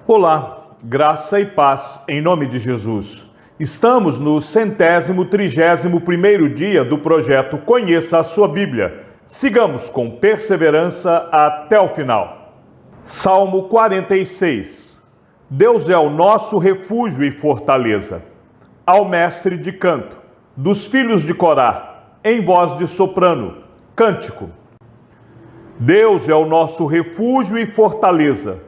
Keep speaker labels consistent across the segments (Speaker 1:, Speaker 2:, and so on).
Speaker 1: Olá, graça e paz em nome de Jesus. Estamos no 131º dia do projeto Conheça a Sua Bíblia. Sigamos com perseverança até o final. Salmo 46. Deus é o nosso refúgio e fortaleza. Ao mestre de canto, dos filhos de Corá, em voz de soprano, cântico. Deus é o nosso refúgio e fortaleza,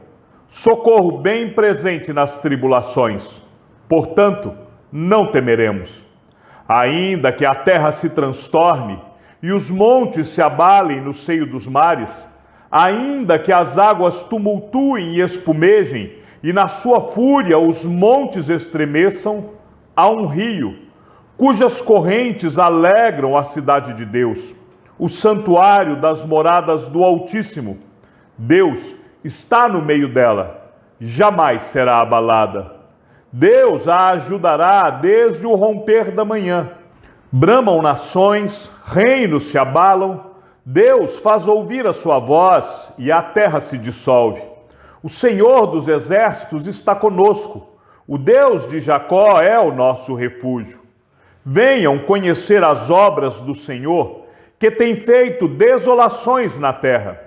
Speaker 1: socorro bem presente nas tribulações. Portanto, não temeremos. Ainda que a terra se transtorne e os montes se abalem no seio dos mares, ainda que as águas tumultuem e espumejem e na sua fúria os montes estremeçam, há um rio, cujas correntes alegram a cidade de Deus, o santuário das moradas do Altíssimo. Deus está no meio dela, jamais será abalada. Deus a ajudará desde o romper da manhã. Bramam nações, reinos se abalam, Deus faz ouvir a sua voz e a terra se dissolve. O Senhor dos exércitos está conosco, o Deus de Jacó é o nosso refúgio. Venham conhecer as obras do Senhor, que tem feito desolações na terra.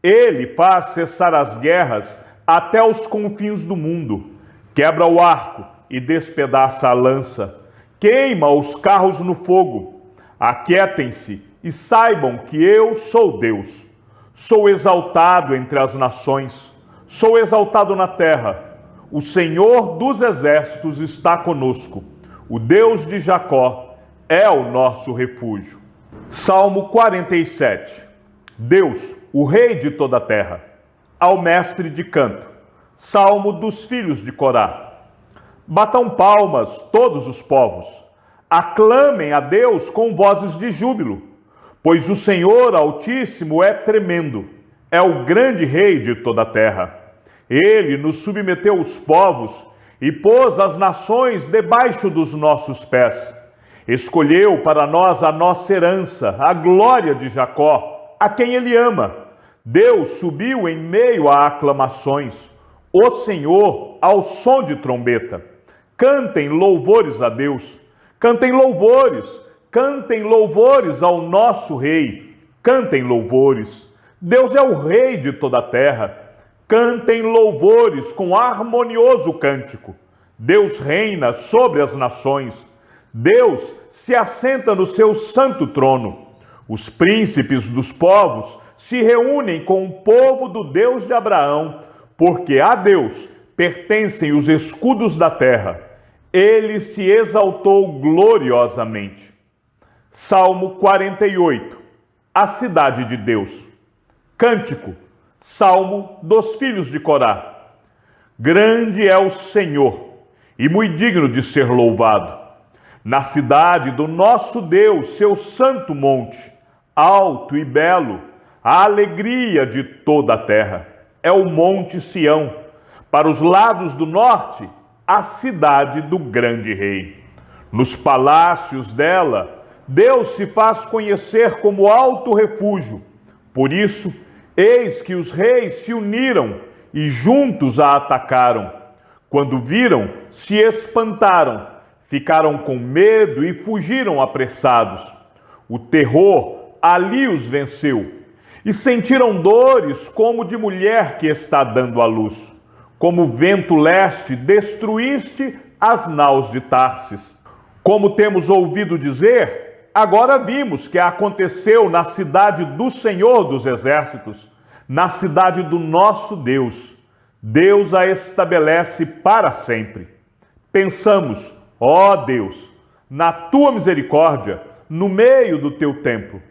Speaker 1: Ele faz cessar as guerras até os confins do mundo, quebra o arco e despedaça a lança, queima os carros no fogo. Aquietem-se e saibam que eu sou Deus. Sou exaltado entre as nações, sou exaltado na terra. O Senhor dos exércitos está conosco. O Deus de Jacó é o nosso refúgio. Salmo 47. Deus, o Rei de toda a terra. Ao mestre de canto. Salmo dos filhos de Corá. Batam palmas todos os povos. Aclamem a Deus com vozes de júbilo. Pois o Senhor Altíssimo é tremendo. É o grande Rei de toda a terra. Ele nos submeteu os povos e pôs as nações debaixo dos nossos pés. Escolheu para nós a nossa herança, a glória de Jacó, a quem ele ama. Deus subiu em meio a aclamações, o Senhor ao som de trombeta. Cantem louvores a Deus, cantem louvores ao nosso Rei, cantem louvores. Deus é o Rei de toda a terra. Cantem louvores com harmonioso cântico. Deus reina sobre as nações. Deus se assenta no seu santo trono. Os príncipes dos povos se reúnem com o povo do Deus de Abraão, porque a Deus pertencem os escudos da terra. Ele se exaltou gloriosamente. Salmo 48. A cidade de Deus. Cântico. Salmo dos filhos de Corá. Grande é o Senhor e muito digno de ser louvado. Na cidade do nosso Deus, seu santo monte, alto e belo, a alegria de toda a terra, é o monte Sião. Para os lados do norte, a cidade do grande rei. Nos palácios dela, Deus se faz conhecer como alto refúgio. Por isso, eis que os reis se uniram e juntos a atacaram. Quando viram, se espantaram. Ficaram com medo e fugiram apressados. O terror ali os venceu e sentiram dores como de mulher que está dando à luz. Como vento leste, destruíste as naus de Tarsis. Como temos ouvido dizer, agora vimos que aconteceu na cidade do Senhor dos exércitos, na cidade do nosso Deus. Deus a estabelece para sempre. Pensamos, ó Deus, na tua misericórdia, no meio do teu templo.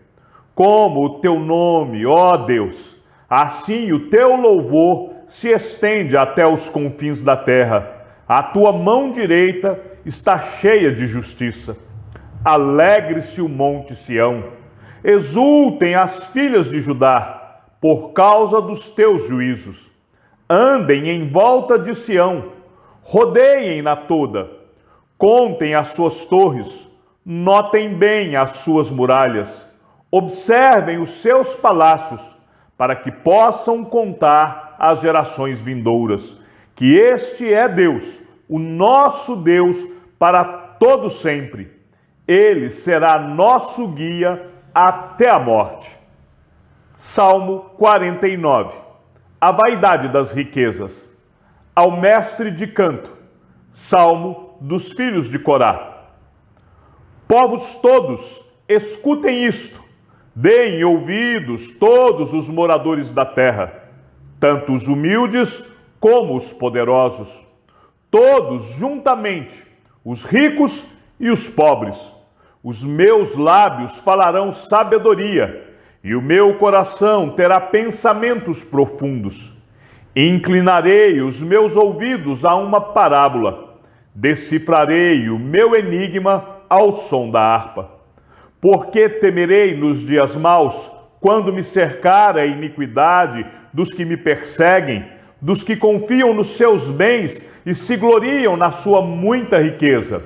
Speaker 1: Como o teu nome, ó Deus, assim o teu louvor se estende até os confins da terra. A tua mão direita está cheia de justiça. Alegre-se o monte Sião. Exultem as filhas de Judá, por causa dos teus juízos. Andem em volta de Sião, rodeiem-na toda. Contem as suas torres, notem bem as suas muralhas, observem os seus palácios, para que possam contar às gerações vindouras que este é Deus, o nosso Deus para todo sempre. Ele será nosso guia até a morte. Salmo 49. A vaidade das riquezas. Ao mestre de canto. Salmo dos filhos de Corá. Povos todos, escutem isto. Deem ouvidos todos os moradores da terra, tanto os humildes como os poderosos. Todos juntamente, os ricos e os pobres. Os meus lábios falarão sabedoria, e o meu coração terá pensamentos profundos. Inclinarei os meus ouvidos a uma parábola, decifrarei o meu enigma ao som da harpa. Porque temerei nos dias maus, quando me cercar a iniquidade dos que me perseguem, dos que confiam nos seus bens e se gloriam na sua muita riqueza?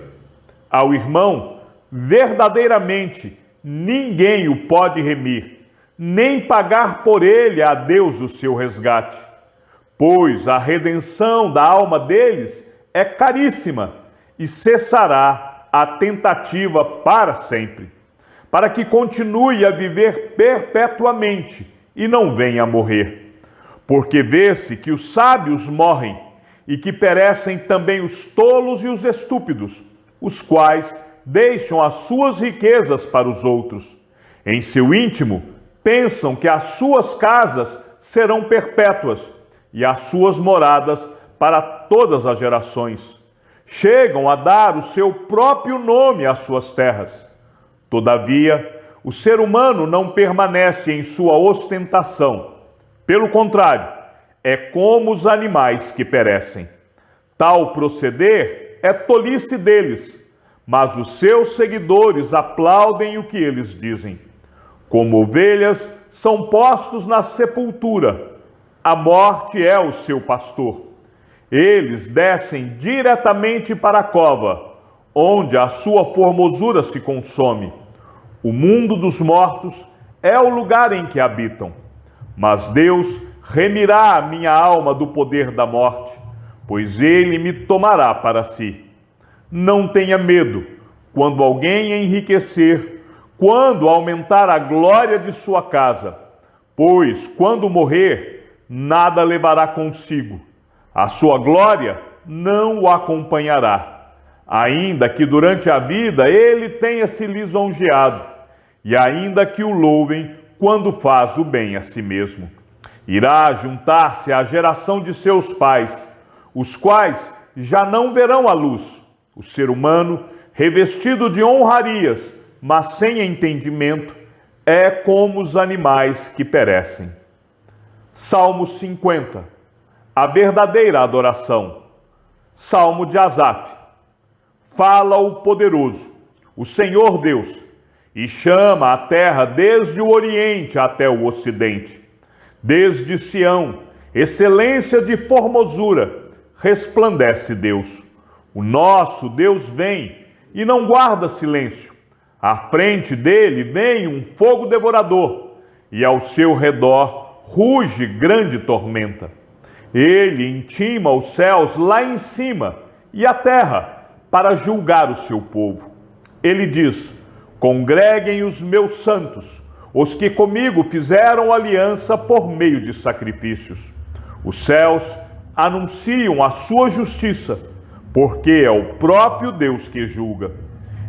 Speaker 1: Ao irmão, verdadeiramente, ninguém o pode remir, nem pagar por ele a Deus o seu resgate. Pois a redenção da alma deles é caríssima e cessará a tentativa para sempre, para que continue a viver perpetuamente e não venha a morrer. Porque vê-se que os sábios morrem e que perecem também os tolos e os estúpidos, os quais deixam as suas riquezas para os outros. Em seu íntimo, pensam que as suas casas serão perpétuas e as suas moradas para todas as gerações. Chegam a dar o seu próprio nome às suas terras. Todavia, o ser humano não permanece em sua ostentação. Pelo contrário, é como os animais que perecem. Tal proceder é tolice deles, mas os seus seguidores aplaudem o que eles dizem. Como ovelhas, são postos na sepultura. A morte é o seu pastor. Eles descem diretamente para a cova, onde a sua formosura se consome. O mundo dos mortos é o lugar em que habitam. Mas Deus remirá a minha alma do poder da morte, pois ele me tomará para si. Não tenha medo quando alguém enriquecer, quando aumentar a glória de sua casa, pois quando morrer, nada levará consigo. A sua glória não o acompanhará, ainda que durante a vida ele tenha se lisonjeado, e ainda que o louvem quando faz o bem a si mesmo. Irá juntar-se à geração de seus pais, os quais já não verão a luz. O ser humano, revestido de honrarias, mas sem entendimento, é como os animais que perecem. Salmo 50. A verdadeira adoração. Salmo de Asaf. Fala o poderoso, o Senhor Deus, e chama a terra desde o oriente até o ocidente. Desde Sião, excelência de formosura, resplandece Deus. O nosso Deus vem e não guarda silêncio. À frente dele vem um fogo devorador, e ao seu redor ruge grande tormenta. Ele intima os céus lá em cima e a terra para julgar o seu povo. Ele diz: congreguem os meus santos, os que comigo fizeram aliança por meio de sacrifícios. Os céus anunciam a sua justiça, porque é o próprio Deus que julga.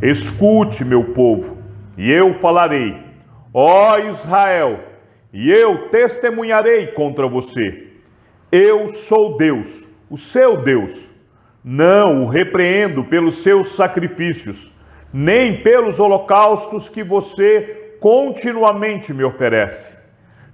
Speaker 1: Escute, meu povo, e eu falarei, ó Israel, e eu testemunharei contra você. Eu sou Deus, o seu Deus. Não o repreendo pelos seus sacrifícios, nem pelos holocaustos que você continuamente me oferece.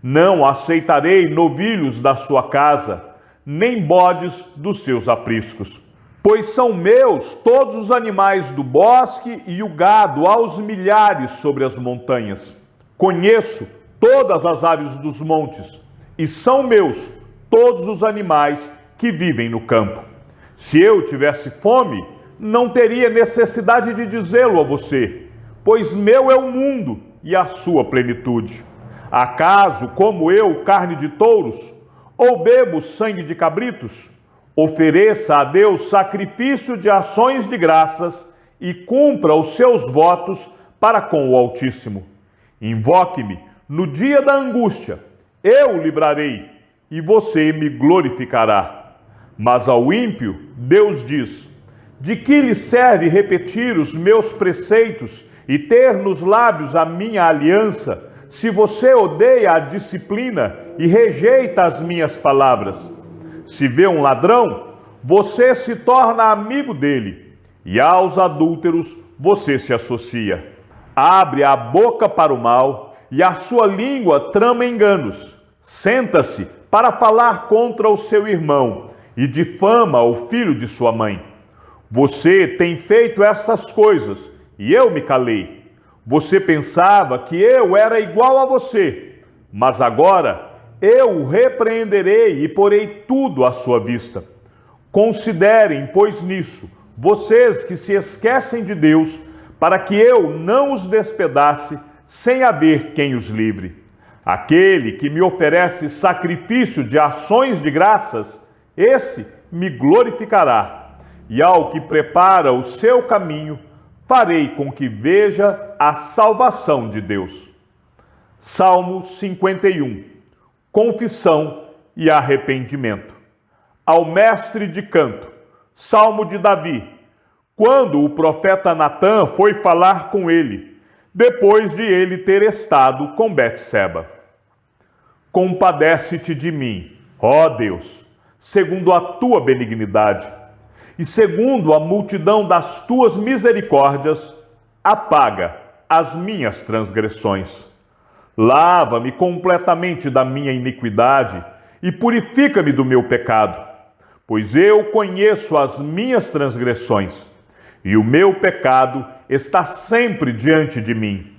Speaker 1: Não aceitarei novilhos da sua casa, nem bodes dos seus apriscos. Pois são meus todos os animais do bosque e o gado aos milhares sobre as montanhas. Conheço todas as aves dos montes, e são meus todos os animais que vivem no campo. Se eu tivesse fome, não teria necessidade de dizê-lo a você, pois meu é o mundo e a sua plenitude. Acaso como eu carne de touros, ou bebo sangue de cabritos? Ofereça a Deus sacrifício de ações de graças e cumpra os seus votos para com o Altíssimo. Invoque-me no dia da angústia, eu o livrarei e você me glorificará. Mas ao ímpio, Deus diz: de que lhe serve repetir os meus preceitos e ter nos lábios a minha aliança, se você odeia a disciplina e rejeita as minhas palavras? Se vê um ladrão, você se torna amigo dele, e aos adúlteros você se associa. Abre a boca para o mal, e a sua língua trama enganos. Senta-se para falar contra o seu irmão, e difama o filho de sua mãe. Você tem feito estas coisas, e eu me calei. Você pensava que eu era igual a você, mas agora eu o repreenderei e porei tudo à sua vista. Considerem, pois, nisso, vocês que se esquecem de Deus, para que eu não os despedace, sem haver quem os livre. Aquele que me oferece sacrifício de ações de graças, esse me glorificará. E ao que prepara o seu caminho, farei com que veja a salvação de Deus. Salmo 51. Confissão e arrependimento. Ao mestre de canto. Salmo de Davi. Quando o profeta Natã foi falar com ele, depois de ele ter estado com Betseba. Compadece-te de mim, ó Deus, segundo a tua benignidade, e segundo a multidão das tuas misericórdias, apaga as minhas transgressões. Lava-me completamente da minha iniquidade e purifica-me do meu pecado, pois eu conheço as minhas transgressões, e o meu pecado está sempre diante de mim.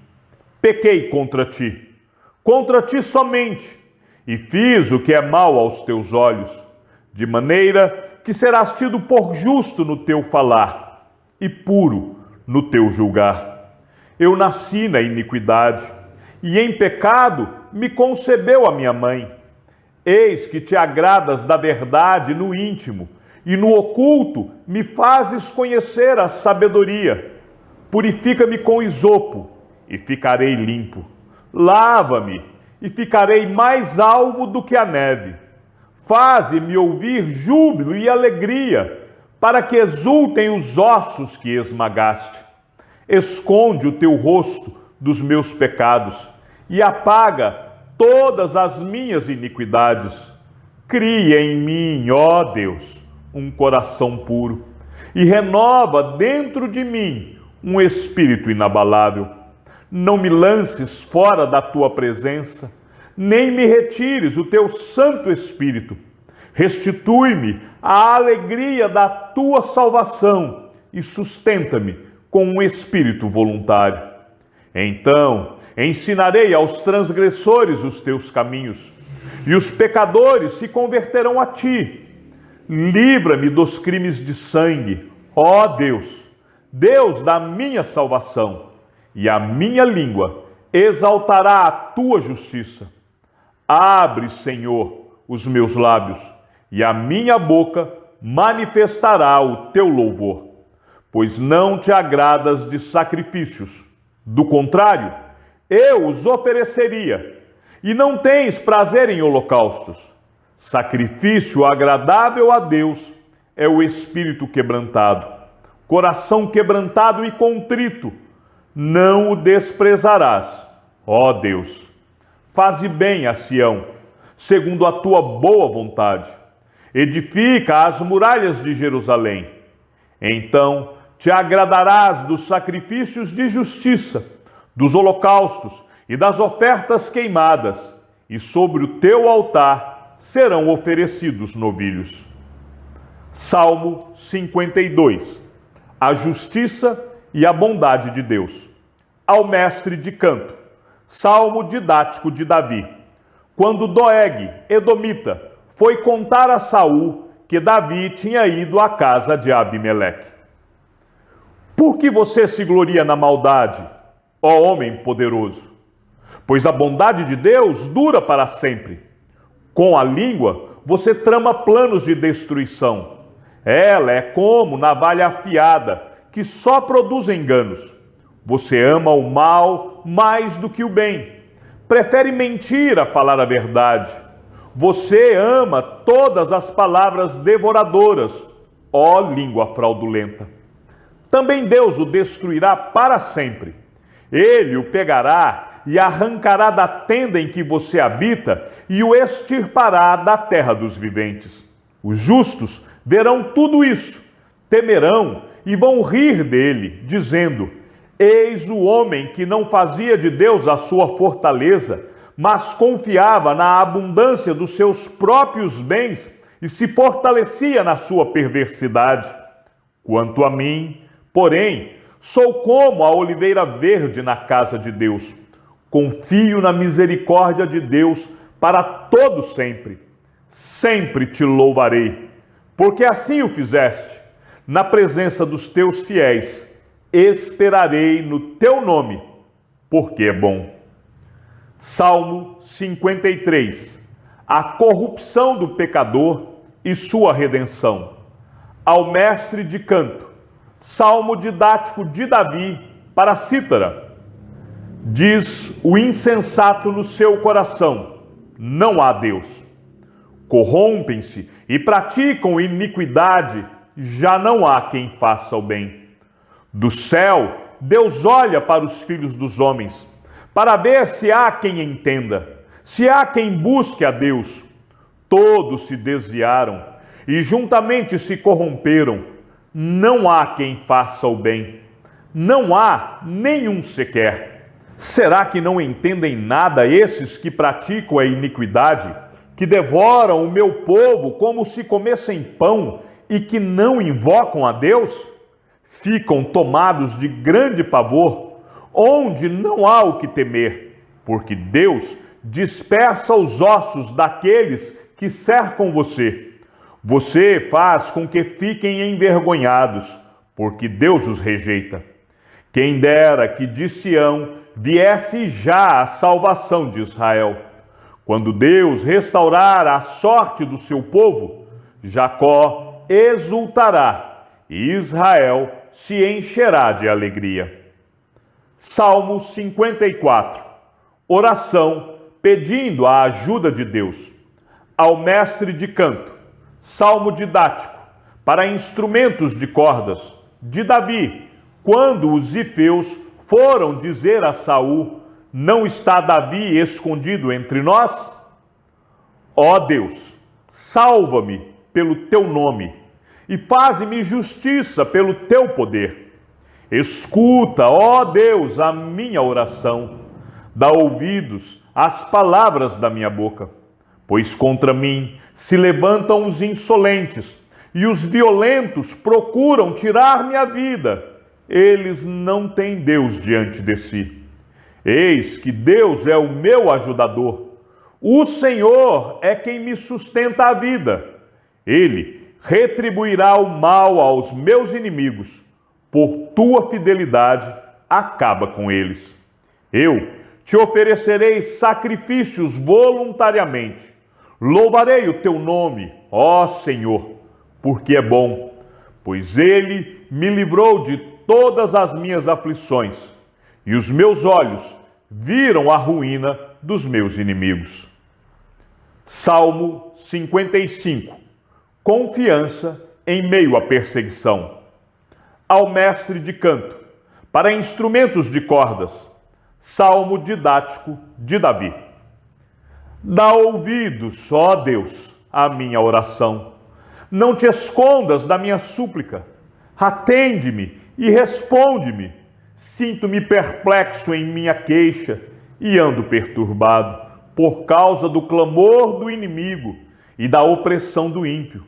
Speaker 1: Pequei contra ti somente, e fiz o que é mal aos teus olhos, de maneira que serás tido por justo no teu falar, e puro no teu julgar. Eu nasci na iniquidade, e em pecado me concebeu a minha mãe. Eis que te agradas da verdade no íntimo, e no oculto me fazes conhecer a sabedoria. Purifica-me com isopo, e ficarei limpo. Lava-me, e ficarei mais alvo do que a neve. Faze-me ouvir júbilo e alegria, para que exultem os ossos que esmagaste. Esconde o teu rosto dos meus pecados, e apaga todas as minhas iniquidades. Cria em mim, ó Deus, um coração puro, e renova dentro de mim um espírito inabalável. Não me lances fora da tua presença, nem me retires o teu Santo Espírito. Restitui-me a alegria da tua salvação e sustenta-me com um espírito voluntário. Então ensinarei aos transgressores os teus caminhos, e os pecadores se converterão a ti. Livra-me dos crimes de sangue, ó Deus, Deus da minha salvação, e a minha língua exaltará a tua justiça. Abre, Senhor, os meus lábios, e a minha boca manifestará o teu louvor, pois não te agradas de sacrifícios. Do contrário, eu os ofereceria, e não tens prazer em holocaustos. Sacrifício agradável a Deus é o espírito quebrantado. Coração quebrantado e contrito, não o desprezarás, ó Deus. Faze bem a Sião, segundo a tua boa vontade. Edifica as muralhas de Jerusalém. Então te agradarás dos sacrifícios de justiça, dos holocaustos e das ofertas queimadas, e sobre o teu altar serão oferecidos novilhos. Salmo 52. A justiça e a bondade de Deus. Ao mestre de canto. Salmo didático de Davi. Quando Doeg, edomita, foi contar a Saul que Davi tinha ido à casa de Abimeleque. Por que você se gloria na maldade, ó homem poderoso? Pois a bondade de Deus dura para sempre. Com a língua você trama planos de destruição. Ela é como navalha afiada, que só produz enganos. Você ama o mal mais do que o bem. Prefere mentir a falar a verdade. Você ama todas as palavras devoradoras, ó língua fraudulenta. Também Deus o destruirá para sempre. Ele o pegará e arrancará da tenda em que você habita e o extirpará da terra dos viventes. Os justos verão tudo isso, temerão e vão rir dele, dizendo: eis o homem que não fazia de Deus a sua fortaleza, mas confiava na abundância dos seus próprios bens e se fortalecia na sua perversidade. Quanto a mim, porém, sou como a oliveira verde na casa de Deus. Confio na misericórdia de Deus para todo sempre. Sempre te louvarei, porque assim o fizeste. Na presença dos teus fiéis, esperarei no teu nome, porque é bom. Salmo 53. A corrupção do pecador e sua redenção. Ao mestre de canto. Salmo didático de Davi para a cítara. Diz o insensato no seu coração: não há Deus. Corrompem-se e praticam iniquidade, já não há quem faça o bem. Do céu, Deus olha para os filhos dos homens, para ver se há quem entenda, se há quem busque a Deus. Todos se desviaram e juntamente se corromperam. Não há quem faça o bem. Não há nenhum sequer. Será que não entendem nada esses que praticam a iniquidade, que devoram o meu povo como se comessem pão e que não invocam a Deus? Ficam tomados de grande pavor, onde não há o que temer, porque Deus dispersa os ossos daqueles que cercam você. Você faz com que fiquem envergonhados, porque Deus os rejeita. Quem dera que de Sião viesse já a salvação de Israel. Quando Deus restaurar a sorte do seu povo, Jacó exultará e Israel se encherá de alegria. Salmo 54. Oração pedindo a ajuda de Deus. Ao mestre de canto. Salmo didático para instrumentos de cordas, de Davi, quando os zifeus foram dizer a Saul: não está Davi escondido entre nós? Ó Deus, salva-me pelo teu nome e faze-me justiça pelo teu poder. Escuta, ó Deus, a minha oração. Dá ouvidos às palavras da minha boca. Pois contra mim se levantam os insolentes e os violentos procuram tirar-me a vida. Eles não têm Deus diante de si. Eis que Deus é o meu ajudador. O Senhor é quem me sustenta a vida. Ele retribuirá o mal aos meus inimigos. Por tua fidelidade, acaba com eles. Eu te oferecerei sacrifícios voluntariamente. Louvarei o teu nome, ó Senhor, porque é bom, pois ele me livrou de todas as minhas aflições, e os meus olhos viram a ruína dos meus inimigos. Salmo 55. Confiança em meio à perseguição. Ao mestre de canto, para instrumentos de cordas. Salmo didático de Davi. Dá ouvidos, ó Deus, à minha oração. Não te escondas da minha súplica. Atende-me e responde-me. Sinto-me perplexo em minha queixa e ando perturbado por causa do clamor do inimigo e da opressão do ímpio.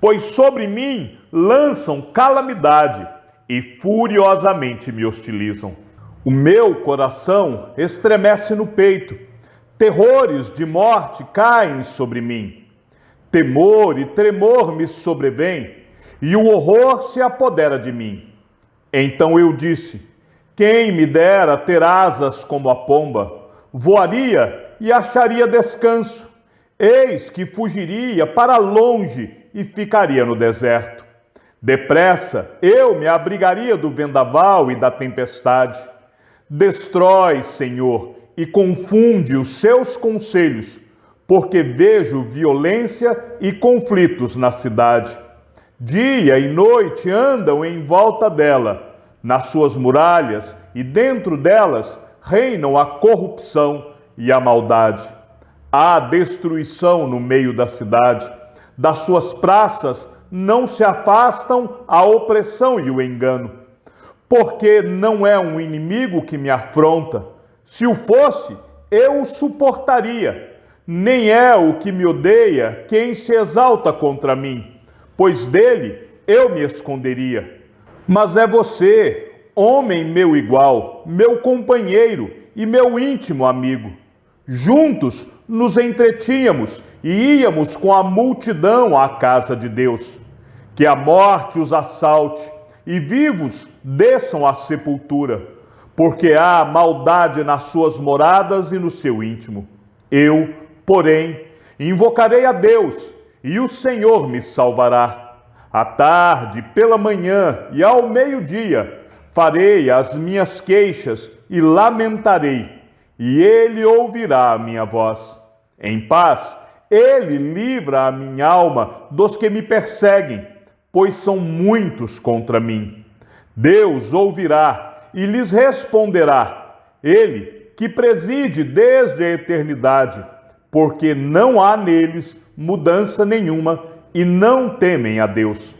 Speaker 1: Pois sobre mim lançam calamidade e furiosamente me hostilizam. O meu coração estremece no peito. Terrores de morte caem sobre mim. Temor e tremor me sobrevêm, e o horror se apodera de mim. Então eu disse: quem me dera ter asas como a pomba, voaria e acharia descanso. Eis que fugiria para longe e ficaria no deserto. Depressa eu me abrigaria do vendaval e da tempestade. Destrói, Senhor, e confunde os seus conselhos, porque vejo violência e conflitos na cidade. Dia e noite andam em volta dela. Nas suas muralhas e dentro delas reinam a corrupção e a maldade. Há destruição no meio da cidade. Das suas praças não se afastam a opressão e o engano. Porque não é um inimigo que me afronta. Se o fosse, eu o suportaria. Nem é o que me odeia quem se exalta contra mim, pois dele eu me esconderia. Mas é você, homem meu igual, meu companheiro e meu íntimo amigo. Juntos nos entretínhamos e íamos com a multidão à casa de Deus. Que a morte os assalte e vivos desçam à sepultura, porque há maldade nas suas moradas e no seu íntimo. Eu, porém, invocarei a Deus e o Senhor me salvará. À tarde, pela manhã e ao meio-dia, farei as minhas queixas e lamentarei, e ele ouvirá a minha voz. Em paz, ele livra a minha alma dos que me perseguem, pois são muitos contra mim. Deus ouvirá e lhes responderá, ele que preside desde a eternidade, porque não há neles mudança nenhuma e não temem a Deus.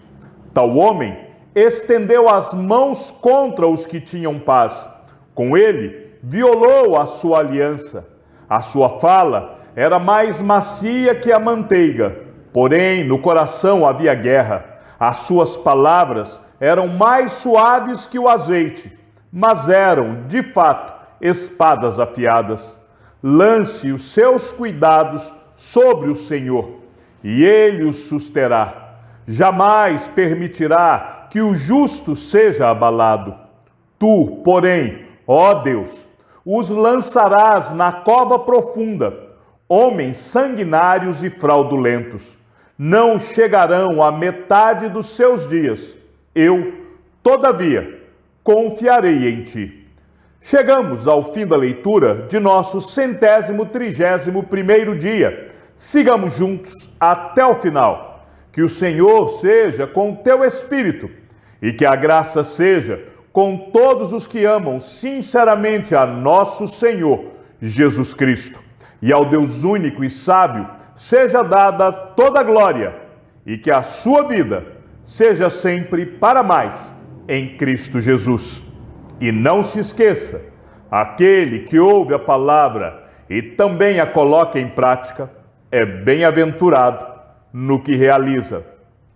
Speaker 1: Tal homem estendeu as mãos contra os que tinham paz. Com ele, violou a sua aliança. A sua fala era mais macia que a manteiga, porém no coração havia guerra. As suas palavras eram mais suaves que o azeite, mas eram, de fato, espadas afiadas. Lance os seus cuidados sobre o Senhor, e ele os susterá. Jamais permitirá que o justo seja abalado. Tu, porém, ó Deus, os lançarás na cova profunda, homens sanguinários e fraudulentos. Não chegarão à metade dos seus dias. Eu, todavia, confiarei em ti. Chegamos ao fim da leitura de nosso 131º dia. Sigamos juntos até o final. Que o Senhor seja com teu espírito e que a graça seja com todos os que amam sinceramente a nosso Senhor Jesus Cristo. E ao Deus único e sábio seja dada toda a glória e que a sua vida seja sempre para mais em Cristo Jesus. E não se esqueça, aquele que ouve a palavra e também a coloca em prática é bem-aventurado no que realiza.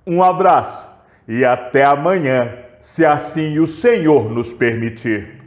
Speaker 1: Um abraço e até amanhã, se assim o Senhor nos permitir.